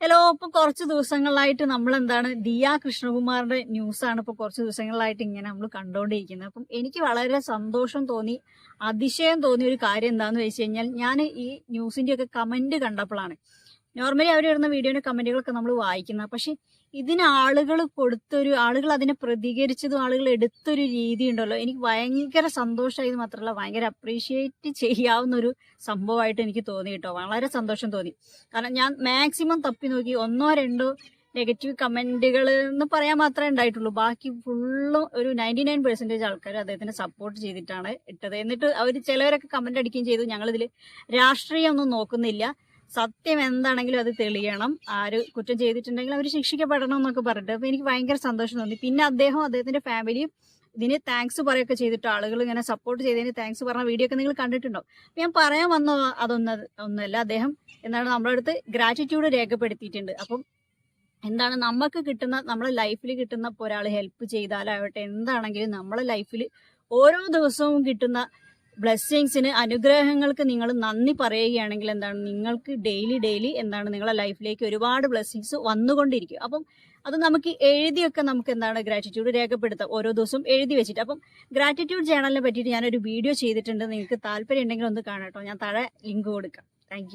Hello, ഇപ്പൊ കുറച്ച് ദിവസങ്ങളായിട്ട് നമ്മൾ എന്താണ് ദിയ കൃഷ്ണകുമാറിന്റെ ന്യൂസാണ് ഇപ്പൊ കുറച്ച് ദിവസങ്ങളായിട്ട് ഇങ്ങനെ നമ്മൾ കണ്ടുകൊണ്ടിരിക്കുന്നത്. അപ്പം എനിക്ക് വളരെ സന്തോഷം തോന്നി, അതിശയം തോന്നിയ ഒരു കാര്യം എന്താന്ന് വെച്ച് കഴിഞ്ഞാൽ, ഞാൻ ഈ ന്യൂസിന്റെ ഒക്കെ കമന്റ് കണ്ടപ്പോഴാണ്. നോർമലി അവർ വരുന്ന വീഡിയോന്റെ കമന്റുകളൊക്കെ നമ്മൾ വായിക്കുന്നത്, പക്ഷെ ഇതിന് ആളുകൾ അതിനെ പ്രതികരിച്ചതും ആളുകൾ എടുത്തൊരു രീതി ഉണ്ടല്ലോ, എനിക്ക് ഭയങ്കര സന്തോഷമായത് മാത്രമല്ല ഭയങ്കര അപ്രീഷിയേറ്റ് ചെയ്യാവുന്ന ഒരു സംഭവമായിട്ട് എനിക്ക് തോന്നി കേട്ടോ. വളരെ സന്തോഷം തോന്നി. കാരണം ഞാൻ മാക്സിമം തപ്പി നോക്കി, ഒന്നോ രണ്ടോ നെഗറ്റീവ് കമന്റുകൾ എന്ന് പറയാൻ മാത്രമേ ഉണ്ടായിട്ടുള്ളൂ. ബാക്കി ഫുള്ളും ഒരു 99% ആൾക്കാർ അദ്ദേഹത്തിനെ സപ്പോർട്ട് ചെയ്തിട്ടാണ് ഇട്ടത്. എന്നിട്ട് അവർ ചിലവരൊക്കെ കമന്റ് അടിക്കുകയും ചെയ്തു, ഞങ്ങളിതിൽ രാഷ്ട്രീയം ഒന്നും നോക്കുന്നില്ല, സത്യം എന്താണെങ്കിലും അത് തെളിയണം, ആര് കുറ്റം ചെയ്തിട്ടുണ്ടെങ്കിൽ അവർ ശിക്ഷിക്കപ്പെടണം എന്നൊക്കെ പറഞ്ഞിട്ട്. അപ്പൊ എനിക്ക് ഭയങ്കര സന്തോഷം തോന്നി. പിന്നെ അദ്ദേഹത്തിന്റെ ഫാമിലിയും ഇതിന് താങ്ക്സ് പറയുകയൊക്കെ ചെയ്തിട്ട്, ആളുകൾ ഇങ്ങനെ സപ്പോർട്ട് ചെയ്തതിന് താങ്ക്സ് പറഞ്ഞ വീഡിയോ ഒക്കെ നിങ്ങൾ കണ്ടിട്ടുണ്ടോ? ഞാൻ പറയാൻ വന്ന ഒന്നല്ല, അദ്ദേഹം എന്താണ് നമ്മുടെ അടുത്ത് ഗ്രാറ്റിറ്റ്യൂഡ് രേഖപ്പെടുത്തിയിട്ടുണ്ട്. അപ്പം എന്താണ് നമുക്ക് കിട്ടുന്ന, നമ്മളെ ലൈഫിൽ കിട്ടുന്ന ഒരാൾ ഹെൽപ്പ് ചെയ്താലാവട്ടെ, എന്താണെങ്കിലും നമ്മളെ ലൈഫിൽ ഓരോ ദിവസവും കിട്ടുന്ന ബ്ലെസ്സിങ്സിന്, അനുഗ്രഹങ്ങൾക്ക് നിങ്ങൾ നന്ദി പറയുകയാണെങ്കിൽ എന്താണ്, നിങ്ങൾക്ക് ഡെയിലി എന്താണ് നിങ്ങളെ ലൈഫിലേക്ക് ഒരുപാട് ബ്ലെസ്സിങ്സ് വന്നുകൊണ്ടിരിക്കും. അപ്പം അത് നമുക്ക് എഴുതിയൊക്കെ നമുക്ക് എന്താണ് ഗ്രാറ്റിറ്റ്യൂഡ് രേഖപ്പെടുത്താം, ഓരോ ദിവസവും എഴുതി വെച്ചിട്ട്. അപ്പം ഗ്രാറ്റിറ്റ്യൂഡ് ജേണലിനെ പറ്റിയിട്ട് ഞാനൊരു വീഡിയോ ചെയ്തിട്ടുണ്ട്, നിങ്ങൾക്ക് താല്പര്യം ഉണ്ടെങ്കിൽ ഒന്ന് കാണാം കേട്ടോ. ഞാൻ താഴെ ലിങ്ക് കൊടുക്കാം. താങ്ക്